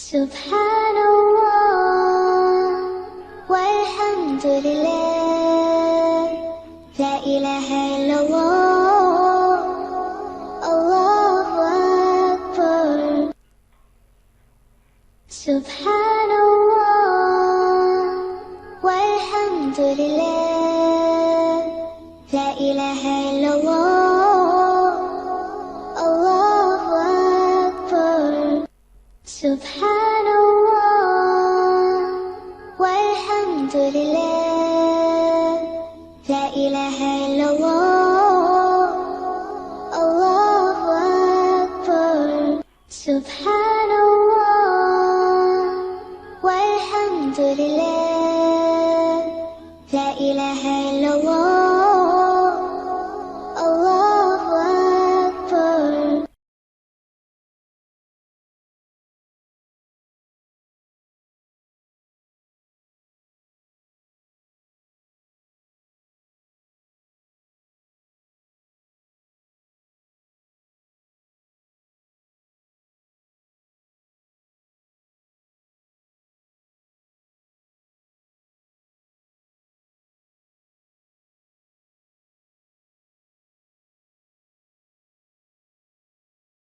Subhanallah walhamdulillah, la ilaha illallah, Allahu Akbar. Subhanallah walhamdulillah, la ilaha illallah, Allahu Akbar. Subhanallah walhamdulillah.